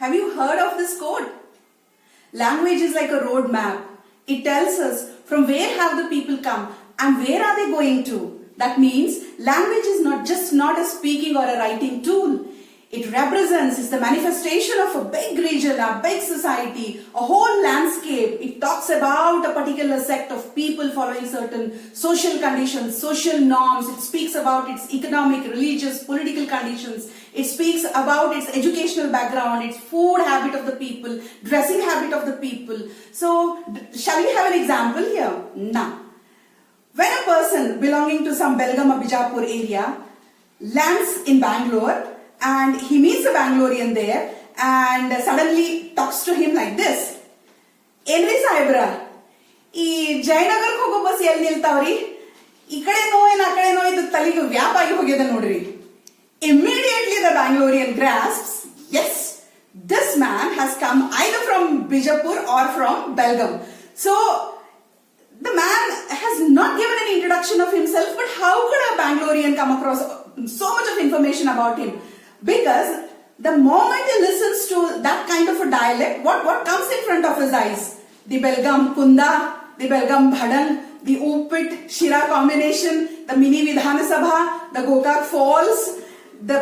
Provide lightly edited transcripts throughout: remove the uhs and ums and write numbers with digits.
Have you heard of this quote? Language is like a road map. It tells us from where have the people come and where are they going to. That means language is not a speaking or a writing tool. It represents, is the manifestation of a big region, a big society, a whole landscape. It talks about a particular sect of people following certain social conditions, social norms. It speaks about its economic, religious, political conditions. It speaks about its educational background, its food habit of the people, dressing habit of the people. So, shall we have an example here? Now, when a person belonging to some Belgaum or Bijapur area lands in Bangalore, and he meets a Bangalorean there and suddenly talks to him like this. Enri Saibra, ಈ ಜಯನಗರಕ್ಕೆ ಹೋಗೋ bus ಎಲ್ಲಿ ನಿಲ್ತಾವ್ರಿ? ಈ ಕಡೆ ನೋವೇನು ಆ ಕಡೆ ನೋವು ತಲೆಗೆ ವ್ಯಾಪ್ ಆಗಿ ಹೋಗಿದೆ ನೋಡ್ರಿ. Immediately the Bangalorean grasps, yes, this man has come either from Bijapur or from Belgaum. So the man has not given an introduction of himself, but how could a Bangalorean come across so much of information about him? Because the moment he listens to that kind of a dialect, what comes in front of his eyes? The Belgaum Kunda, the Belgaum Bhadan, the Upit Shira combination, the mini Vidhana Sabha, the Gokak Falls, the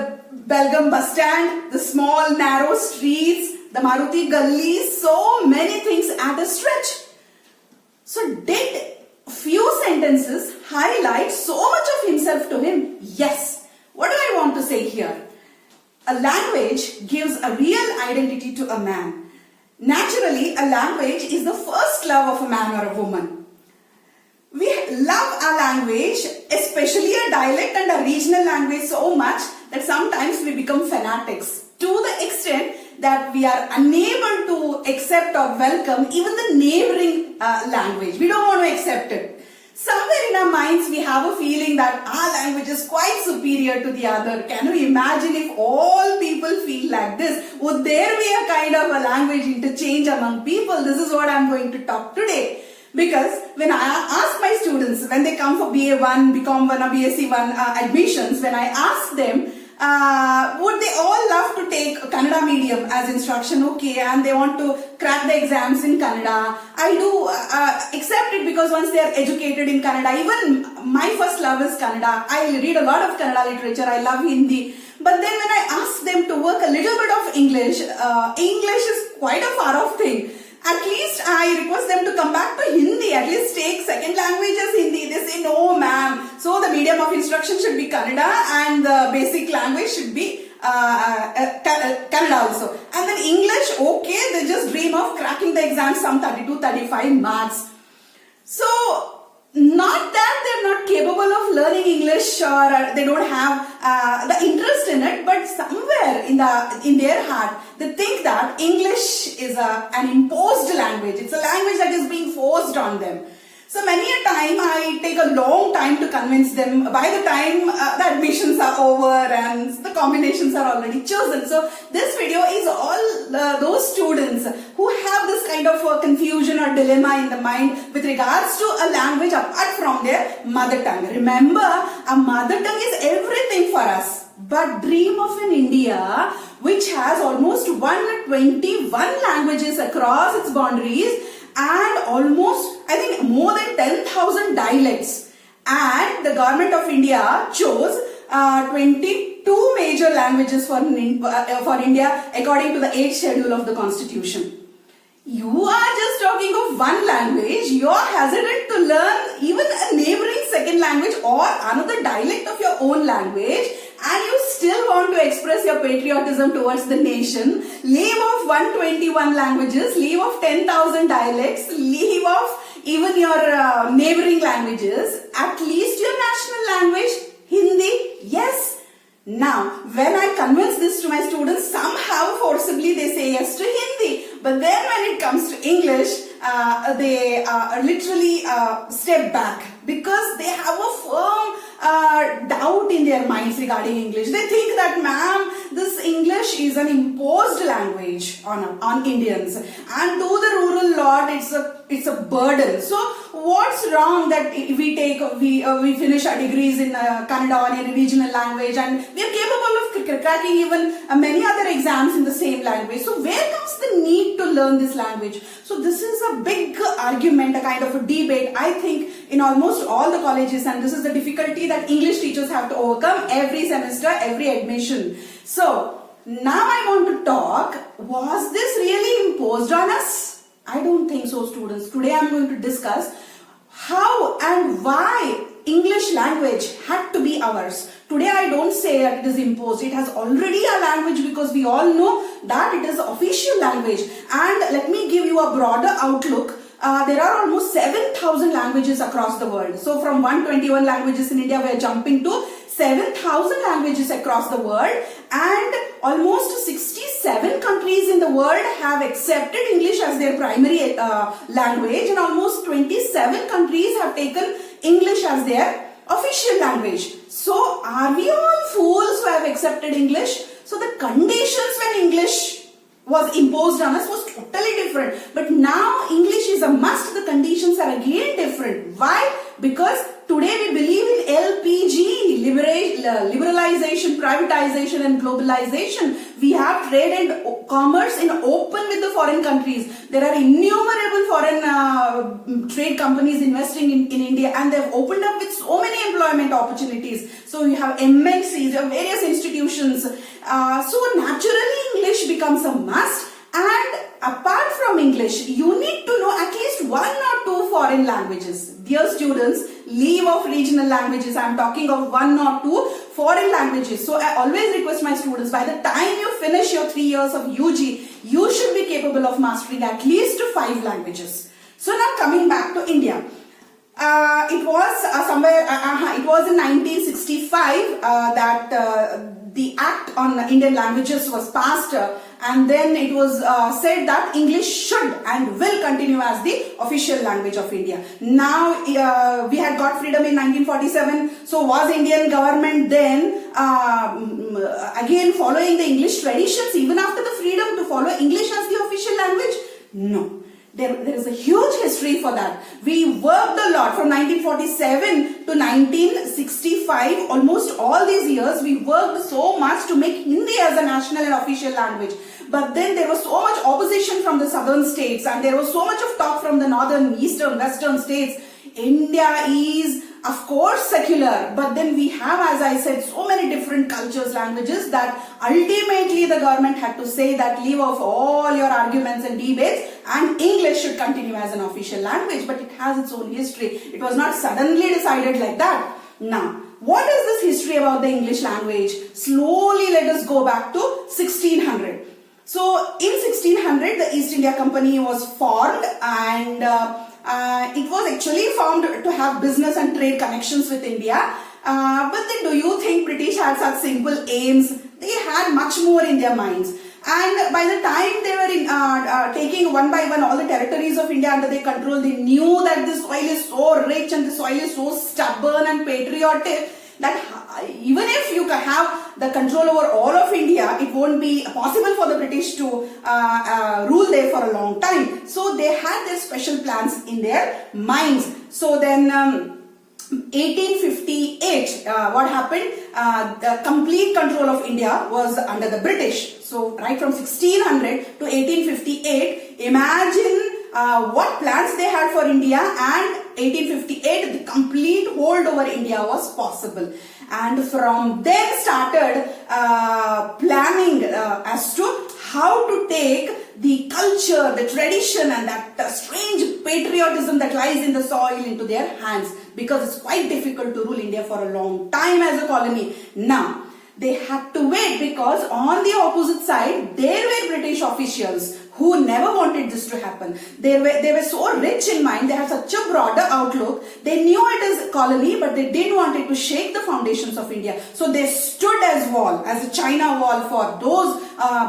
Belgaum bus stand, the small narrow streets, the Maruti gullies, so many things at a stretch. So did few sentences highlight so much of himself to him? Yes. What do I want to say here? A language gives a real identity to a man. Naturally, a language is the first love of a man or a woman. We love our language, especially a dialect and a regional language so much that sometimes we become fanatics to the extent that we are unable to accept or welcome even the neighboring language. We don't want to accept it. Somewhere in our minds we have a feeling that our language is quite superior to the other. Can you imagine if all people feel like this? Would there be a kind of a language interchange among people? This is what I'm going to talk today. Because when I ask my students, when they come for BA1, BCom 1 or BSc 1 admissions, when I ask them, would they all love to take Kannada medium as instruction? Okay, and they want to crack the exams in Kannada. I do accept it because once they are educated in Kannada, even my first love is Kannada. I read a lot of Kannada literature. I love Hindi. But then when I ask them to work a little bit of English, English is quite a far off thing. At least I request them to come back to Hindi, at least take second language as Hindi. They say, no ma'am. So the medium of instruction should be Kannada and the basic language should be Kannada also. And then English, okay, they just dream of cracking the exam some 32-35 marks. So, not that they're not capable of learning English or they don't have the interest in it, but somewhere in their heart they think that English is an imposed language. It's a language that is being forced on them. So many a time I take a long time to convince them. By the time the admissions are over and the combinations are already chosen. So this video is all those students who have this kind of confusion or dilemma in the mind with regards to a language apart from their mother tongue. Remember, our mother tongue is everything for us. But dream of an India which has almost 121 languages across its boundaries and almost, I think, more than 10,000 dialects. And the government of India chose 22 major languages for India according to the 8th schedule of the Constitution. You are just talking of one language. You are hesitant to learn even a neighboring second language or another dialect of your own language, and you still want to express your patriotism towards the nation. Leave off 121 languages, leave off 10,000 dialects, leave off even your neighboring languages. At least your national language, Hindi, yes. Now, when I convince this to my students, somehow forcibly they say yes to Hindi. But then when it comes to English, they literally step back because they have a firm doubt in their minds regarding English. They think that, ma'am, this English is an imposed language on Indians, and to the rural lot, it's a burden. So what's wrong that we finish our degrees in Kannada or any regional language, and we are capable of cracking even many other exams in the same language. So where comes the need to learn this language? So this is a big argument, a kind of a debate, I think, in almost all the colleges, and this is the difficulty that English teachers have to overcome every semester, every admission. So now I want to talk, was this really imposed on us? I don't think so, students. Today I am going to discuss how and why English language had to be ours. Today I don't say that it is imposed. It has already a language because we all know that it is official language. And let me give you a broader outlook. There are almost 7,000 languages across the world. So from 121 languages in India, we are jumping to 7,000 languages across the world, and almost 67 countries in the world have accepted English as their primary language, and almost 27 countries have taken English as their official language. So are we all fools who have accepted English? So the conditions when English was imposed on us was totally different. But now English is a must. The conditions are again different. Why? Because today we believe in LPG, liberalization, privatization and globalization. We have trade and commerce in open with the foreign countries. There are innumerable foreign trade companies investing in India, and they have opened up with so many employment opportunities. So you have MNCs, you have various institutions. So naturally English becomes a must. And apart from English, you need to know at least one or two foreign languages. Dear students, leave off regional languages. I am talking of one or two foreign languages. So I always request my students, by the time you finish your 3 years of UG, you should be capable of mastering at least 5 languages. So now coming back to India. It was in 1965 that the Act on Indian Languages was passed, and then it was said that English should and will continue as the official language of India. Now we had got freedom in 1947, so was Indian government then again following the English traditions even after the freedom to follow English as the official language? No. There is a huge history for that. We worked a lot from 1947 to 1965. Almost all these years, we worked so much to make Hindi as a national and official language. But then there was so much opposition from the southern states, and there was so much of talk from the northern, eastern, western states. India is, of course, secular, but then we have, as I said, so many different cultures, languages, that ultimately the government had to say that leave off all your arguments and debates, and English should continue as an official language. But it has its own history. It was not suddenly decided like that. Now, what is this history about the English language? Slowly let us go back to 1600. So in 1600, the East India Company was formed, and it was actually formed to have business and trade connections with India. But then do you think British had such simple aims? They had much more in their minds. And by the time they were taking one by one all the territories of India under their control, they knew that the soil is so rich and the soil is so stubborn and patriotic that even if you have the control over all of India, it won't be possible for the British to rule there for a long time. So they had their special plans in their minds. So then 1858, what happened? The complete control of India was under the British. So right from 1600 to 1858, imagine what plans they had for India, and 1858 the complete hold over India was possible. And from then started planning as to how to take the culture, the tradition and that strange patriotism that lies in the soil into their hands, because it's quite difficult to rule India for a long time as a colony. Now, they had to wait, because on the opposite side, there were British officials who never wanted this to happen. They were so rich in mind, they had such a broader outlook. They knew it is a colony, but they didn't want it to shake the foundations of India. So they stood as wall, as a China wall for those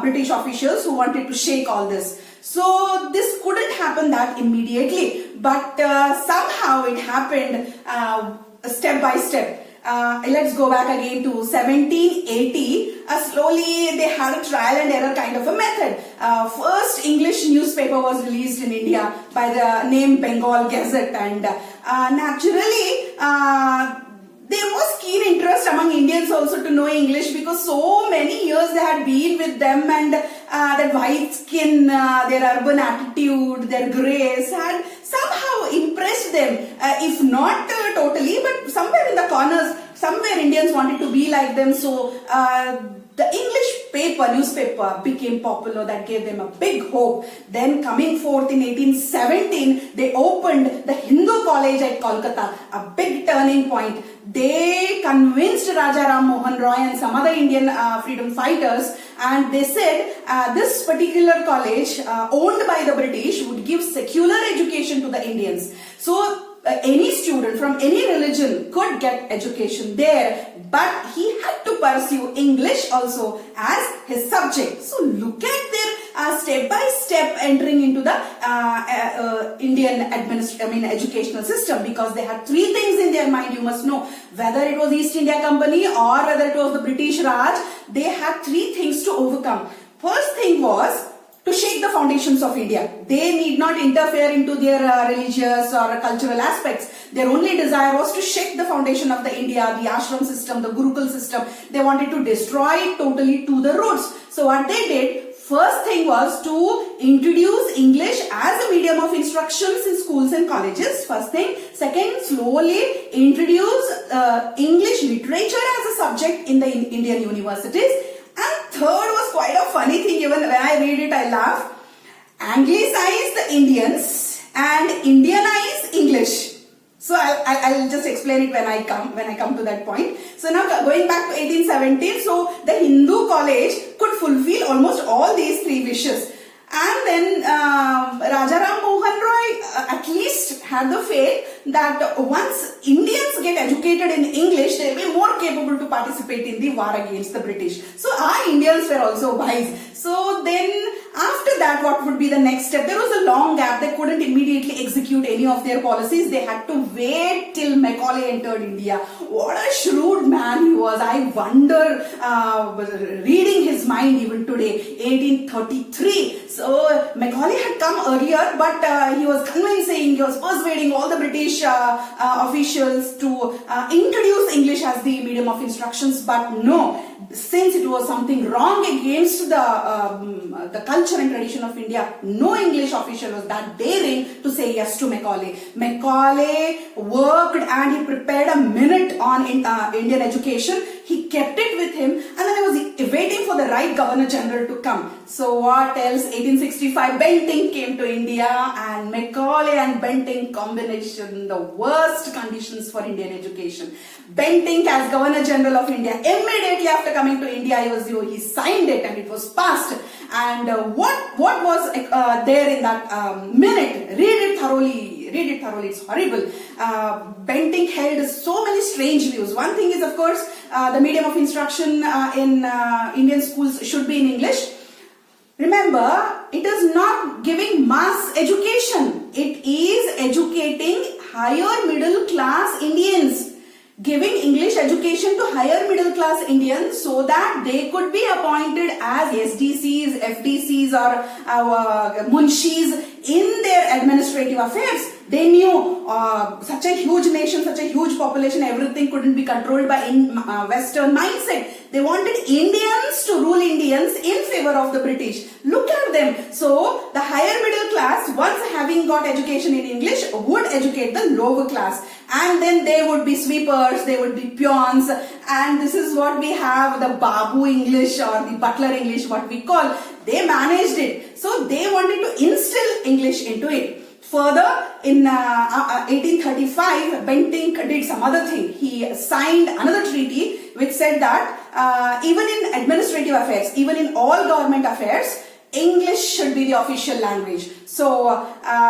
British officials who wanted to shake all this. So this couldn't happen that immediately, but somehow it happened step by step. Let's go back again to 1780. Slowly they had a trial and error kind of a method. First English newspaper was released in India by the name Bengal Gazette, and naturally there was keen interest among Indians also to know English, because so many years they had been with them, and that white skin, their urban attitude, their grace had somehow impressed them. If not totally, but somewhere in the corners, somewhere Indians wanted to be like them. So the English newspaper became popular. That gave them a big hope. Then coming forth in 1817, they opened the Hindu College at Kolkata, a big turning point. They convinced Raja Ram Mohan Roy and some other Indian freedom fighters, and they said this particular college owned by the British would give secular education to the Indians. So any student from any religion could get education there, but he had to pursue English also as his subject. So look at their step by step entering into the Indian educational system, because they had three things in their mind. You must know, whether it was East India Company or whether it was the British Raj, they had three things to overcome. First thing was to shake the foundations of India. They need not interfere into their religious or cultural aspects. Their only desire was to shake the foundation of the India, the ashram system, the Gurukul system. They wanted to destroy it totally to the roots. So what they did, first thing was to introduce English as a medium of instructions in schools and colleges. First thing. Second, slowly introduce English literature as a subject in the Indian universities. And third was quite a funny thing. Even when I read it, I laugh. Anglicize the Indians and Indianize English. So I'll just explain it when I come to that point. So now going back to 1817, so the Hindu college could fulfill almost all these three wishes. And then Raja Ram Mohan Roy at least had the faith that once Indians get educated in English, they will be more capable to participate in the war against the British. So our Indians were also wise. So then after that, what would be the next step? There was a long gap. They couldn't immediately execute any of their policies. They had to wait till Macaulay entered India. What a shrewd man he was. I wonder, reading his mind even today, 1833. So Macaulay had come earlier, but he was convincing, he was persuading all the British officials to introduce English as the medium of instructions. But no, since it was something wrong against the culture and tradition of India, no English official was that daring to say yes to Macaulay. Macaulay worked and he prepared a minute on Indian education. He kept it with him, and then he was waiting for the right Governor General to come. So what else? 1865, Bentinck came to India, and Macaulay and Bentinck combination, the worst conditions for Indian education. Bentinck as Governor General of India, immediately after coming to India, he signed it and it was passed. And what was there in that minute? Read it thoroughly. It's horrible. Bentinck held so many strange views. One thing is, of course, the medium of instruction in Indian schools should be in English. Remember, it is not giving mass education. It is educating higher middle class Indians. Giving English education to higher middle class Indians so that they could be appointed as SDCs, FDCs or munshis in their administrative affairs. They knew such a huge nation, such a huge population, everything couldn't be controlled by Western mindset. They wanted Indians to rule Indians in favor of the British. Look at them. So the higher middle class, once having got education in English, would educate the lower class. And then they would be sweepers, they would be peons, and this is what we have, the Babu English or the Butler English, what we call. They managed it. So they wanted to instill English into it. Further, in 1835, Bentinck did some other thing. He signed another treaty which said that even in administrative affairs, even in all government affairs, English should be the official language. So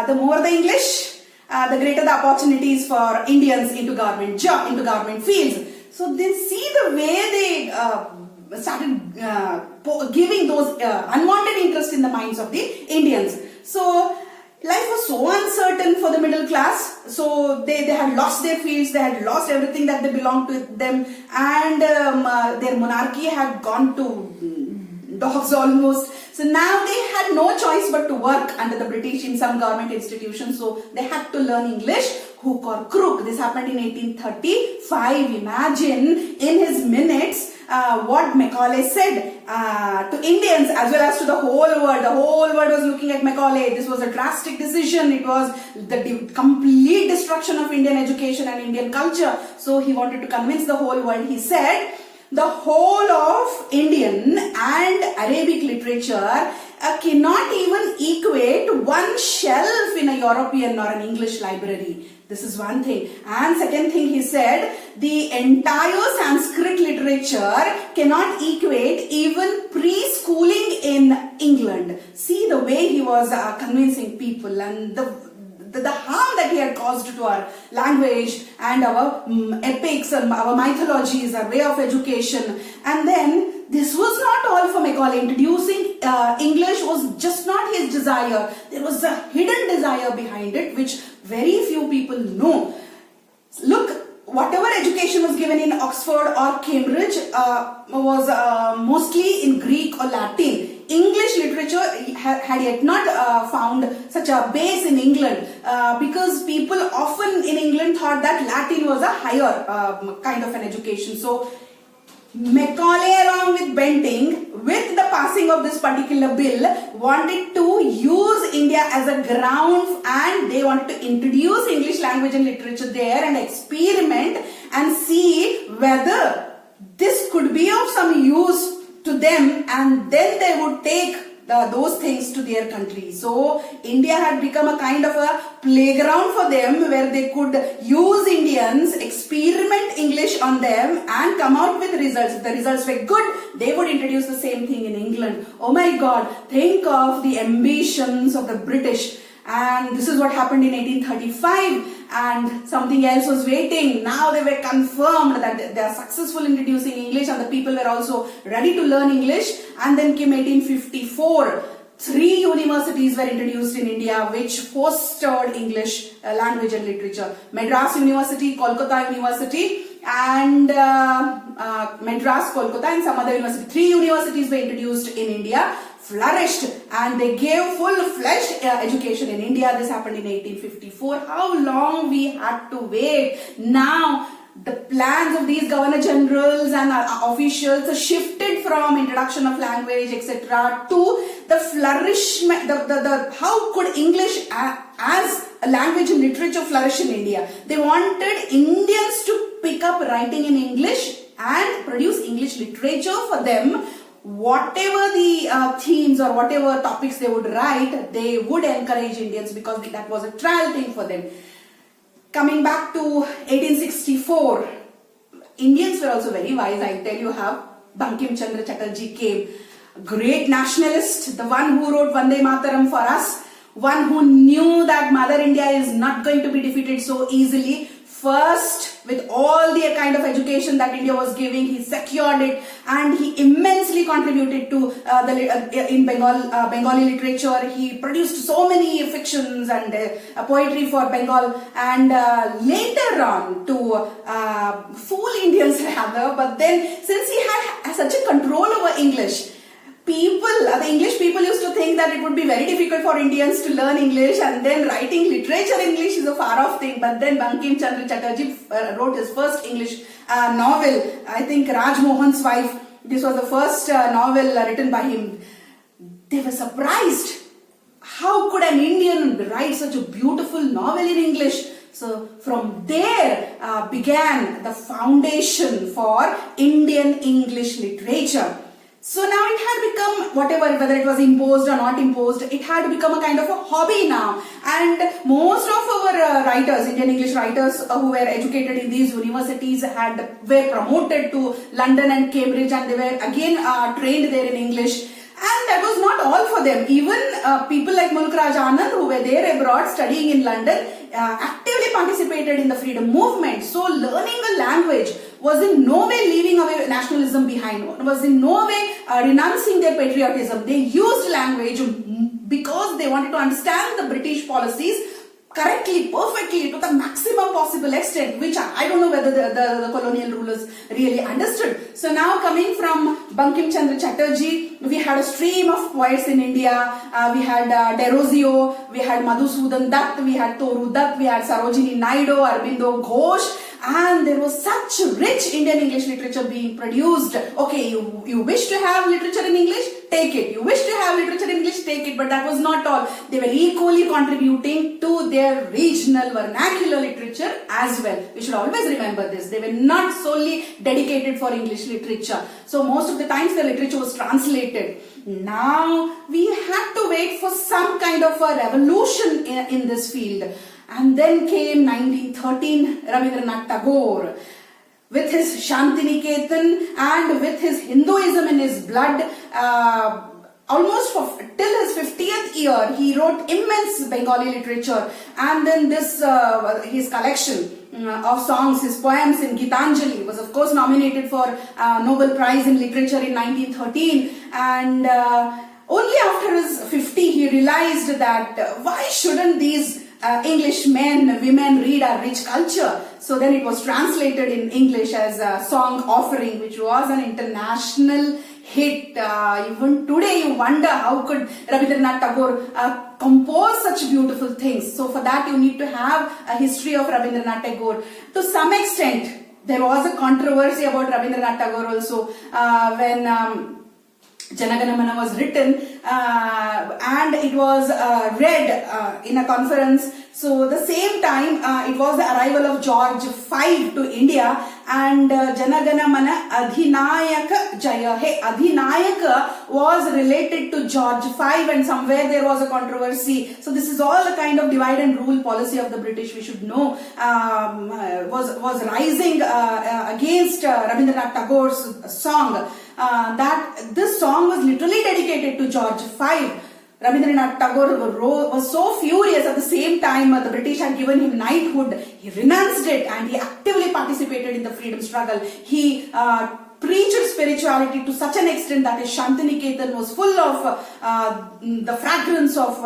the more the English, the greater the opportunities for Indians into government job, into government fields. So they see the way they started giving those unwanted interest in in the minds of the Indians. So life was so uncertain for the middle class. So they had lost their fields, they had lost everything that they belonged to them, and their monarchy had gone to dogs almost. So now they had no choice but to work under the British in some government institutions. So they had to learn English, hook or crook. This happened in 1835. Imagine in his minutes what Macaulay said to Indians as well as to the whole world. The whole world was looking at Macaulay. This was a drastic decision. It was the complete destruction of Indian education and Indian culture. So he wanted to convince the whole world. He said, the whole of Indian and Arabic literature cannot even equate one shelf in a European or an English library. This is one thing. And second thing, he said, the entire Sanskrit literature cannot equate even preschooling in England. See the way he was convincing people, and the harm that he had caused to our language and our epics and our mythologies, our way of education. And then this was not all for Macaulay. Introducing English was just not his desire. There was a hidden desire behind it which very few people know. Look, whatever education was given in Oxford or Cambridge was mostly in Greek or Latin. English literature had yet not found such a base in England because people often in England thought that Latin was a higher kind of an education. So Macaulay along with Bentinck, with the passing of this particular bill, wanted to use India as a ground, and they wanted to introduce English language and literature there and experiment and see whether this could be of some use to them, and then they would take those things to their country. So India had become a kind of a playground for them where they could use Indians, experiment English on them and come out with results. If the results were good, they would introduce the same thing in England. Oh my God, think of the ambitions of the British. And this is what happened in 1835, and something else was waiting. Now they were confirmed that they are successful in introducing English, and the people were also ready to learn English. And then came 1854. 3 universities were introduced in India which fostered English language and literature. Madras University, Kolkata University, and Madras, Kolkata, and some other university. 3 universities were introduced in India, flourished, and they gave full-fledged education in India. This happened in 1854. How long we had to wait. Now the plans of these governor generals and officials shifted from introduction of language, etc., to the flourishment. How could English as a language and literature flourish in India? They wanted Indians to pick up writing in English and produce English literature for them. Whatever the themes or whatever topics they would write, they would encourage Indians because that was a trial thing for them. Coming back to 1864, Indians were also very wise. I tell you how Bankim Chandra Chatterjee came. Great nationalist, the one who wrote Vande Mataram for us, one who knew that Mother India is not going to be defeated so easily. First, with all the kind of education that India was giving, he secured it, and he immensely contributed to in Bengali literature. He produced so many fictions and poetry for Bengal, and later on to fool Indians rather. But then, since he had such a control over English, the English people used to think that it would be very difficult for Indians to learn English, and then writing literature in English is a far-off thing. But then Bankim Chandra Chatterjee wrote his first English novel, I think Raj Mohan's Wife. This was the first novel written by him. They were surprised. How could an Indian write such a beautiful novel in English? So from there began the foundation for Indian English literature. So now it had become, whether it was imposed or not imposed, it had become a kind of a hobby now. And most of our writers, Indian English writers who were educated in these universities were promoted to London and Cambridge, and they were again trained there in English. And that was not all for them. Even people like Mulk Raj Anand, who were there abroad studying in London, actively participated in the freedom movement. So learning a language was in no way leaving away nationalism behind, was in no way renouncing their patriotism. They used language because they wanted to understand the British policies correctly, perfectly, to the maximum possible extent, which I don't know whether the colonial rulers really understood. So now coming from Bankim Chandra Chatterjee, we had a stream of poets in India. We had Derozio, we had Madhusudan Dutt, we had Toru Dutt, we had Sarojini Naidu, Arbindo Ghosh, and there was such rich Indian English literature being produced. Okay, you wish to have literature in English? Take it. You wish to have literature in English? Take it. But that was not all. They were equally contributing to their regional vernacular literature as well. We should always remember this. They were not solely dedicated for English literature. So most of the times the literature was translated. Now we had to wait for some kind of a revolution in this field. And then came 1913, Rabindranath Tagore. With his Shantiniketan and with his Hinduism in his blood, almost till his 50th year, he wrote immense Bengali literature. And then this, his collection of songs, his poems in Gitanjali was of course nominated for Nobel Prize in Literature in 1913. And only after his 50, he realized that why shouldn't these English men, women read our rich culture? So then it was translated in English as a song offering, which was an international hit. Even today you wonder how could Rabindranath Tagore compose such beautiful things. So for that you need to have a history of Rabindranath Tagore. To some extent there was a controversy about Rabindranath Tagore also when Janagana Mana was written and it was read in a conference. So the same time it was the arrival of George V to India, and Janagana Mana Adhinayaka Jaya He. Adhinayaka was related to George V, and somewhere there was a controversy. So this is all the kind of divide and rule policy of the British, we should know, was rising against Rabindranath Tagore's song. That this song was literally dedicated to George V. Rabindranath Tagore was so furious. At the same time the British had given him knighthood. He renounced it and he actively participated in the freedom struggle. He preached spirituality to such an extent that his Shantiniketan was full of the fragrance of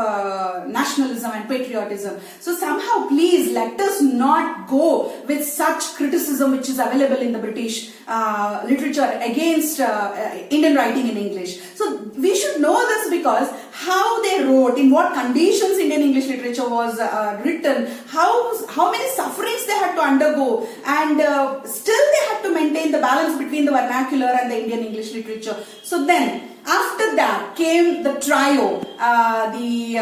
nationalism and patriotism. So somehow please let us not go with such criticism which is available in the British literature against Indian writing in English. So we should know this because how they wrote, in what conditions Indian English literature was written, how many sufferings they had to undergo, and still they had to maintain the balance between the vernacular and the Indian English literature. So then after that came the trio, the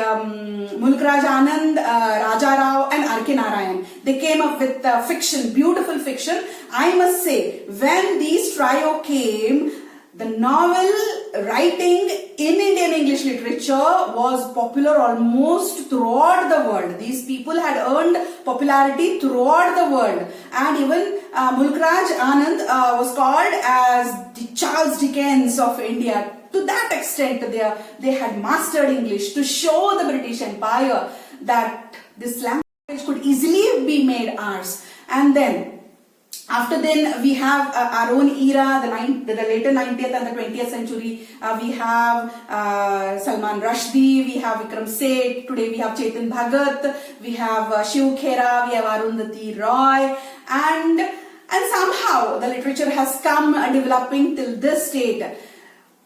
Mulkraj Anand, Raja Rao and R.K. Narayan. They came up with fiction, beautiful fiction. I must say, when these trio came, the novel writing in Indian English literature was popular almost throughout the world. These people had earned popularity throughout the world. And even Mulkraj Anand was called as the Charles Dickens of India. To that extent, they had mastered English to show the British Empire that this language could easily be made ours. And then after then we have our own era, the later 90th and the 20th century. We have Salman Rushdie, we have Vikram Seth, today we have Chetan Bhagat, we have Shiv Khera, we have Arundhati Roy, and somehow the literature has come developing till this state.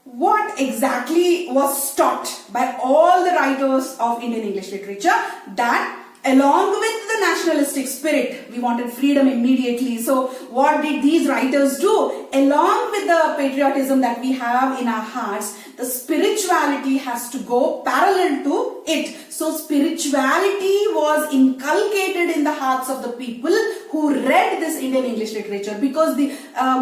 What exactly was taught by all the writers of Indian English literature? That along with the nationalistic spirit, we wanted freedom immediately. So what did these writers do? Along with the patriotism that we have in our hearts, the spirituality has to go parallel to it. So spirituality was inculcated in the hearts of the people who read this Indian English literature, because the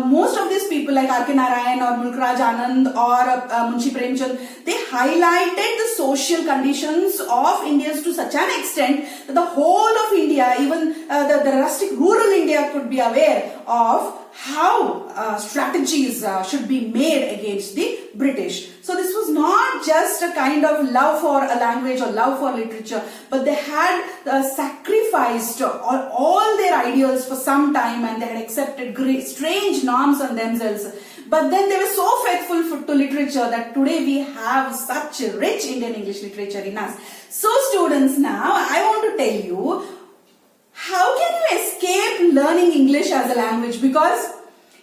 most of these people like R.K. Narayan or Mulkraj Anand or Munshi Premchand, they highlighted the social conditions of Indians to such an extent that the whole of India, even the rustic rural India, could be aware of how strategies should be made against the British. So this was not just a kind of love for a language or love for literature, but they had sacrificed all their ideals for some time, and they had accepted strange norms on themselves. But then they were so faithful to literature that today we have such rich Indian English literature in us. So students, now I want to tell you, how can you escape learning English as a language? Because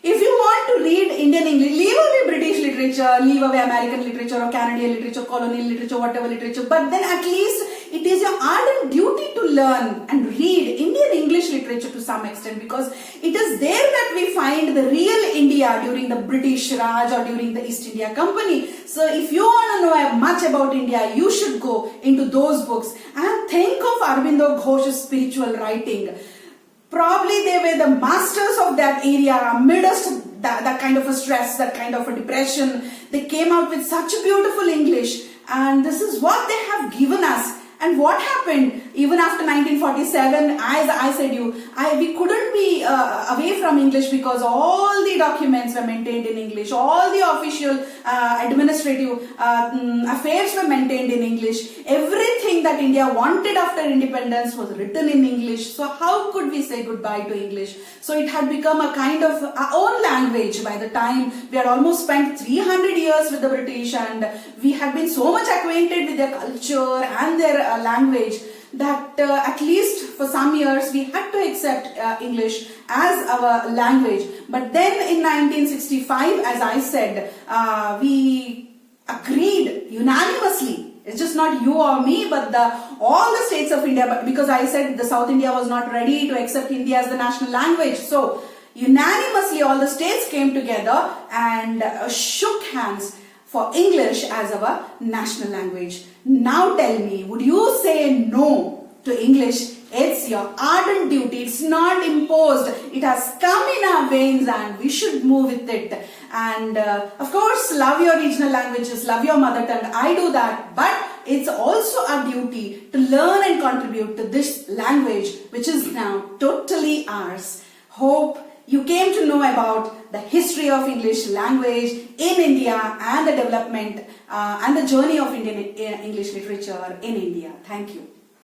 if you want to read Indian English, leave away British literature, leave away American literature or Canadian literature, colonial literature, whatever literature, but then at least it is your ardent duty to learn and read Indian English literature to some extent, because it is there that we find the real India during the British Raj or during the East India Company. So if you want to know much about India, you should go into those books and think of Aurobindo Ghosh's spiritual writing. Probably they were the masters of that area amidst that kind of a stress, that kind of a depression. They came out with such a beautiful English, and this is what they have given us. And what happened even after 1947, as I said we couldn't be away from English, because all the documents were maintained in English, all the official administrative affairs were maintained in English. Everything that India wanted after independence was written in English. So how could we say goodbye to English? So it had become a kind of our own language by the time we had almost spent 300 years with the British, and we had been so much acquainted with their culture and their language that at least for some years we had to accept English as our language. But then in 1965, as I said, we agreed unanimously. It's just not you or me, but all the states of India, but because I said the South India was not ready to accept Hindi as the national language. So unanimously all the states came together and shook hands for English as our national language. Now tell me, would you say no to English? It's your ardent duty. It's not imposed. It has come in our veins and we should move with it. And of course, love your regional languages, love your mother tongue. I do that. But it's also our duty to learn and contribute to this language, which is now totally ours. Hope you came to know about the history of English language in India and the development and the journey of Indian English literature in India. Thank you.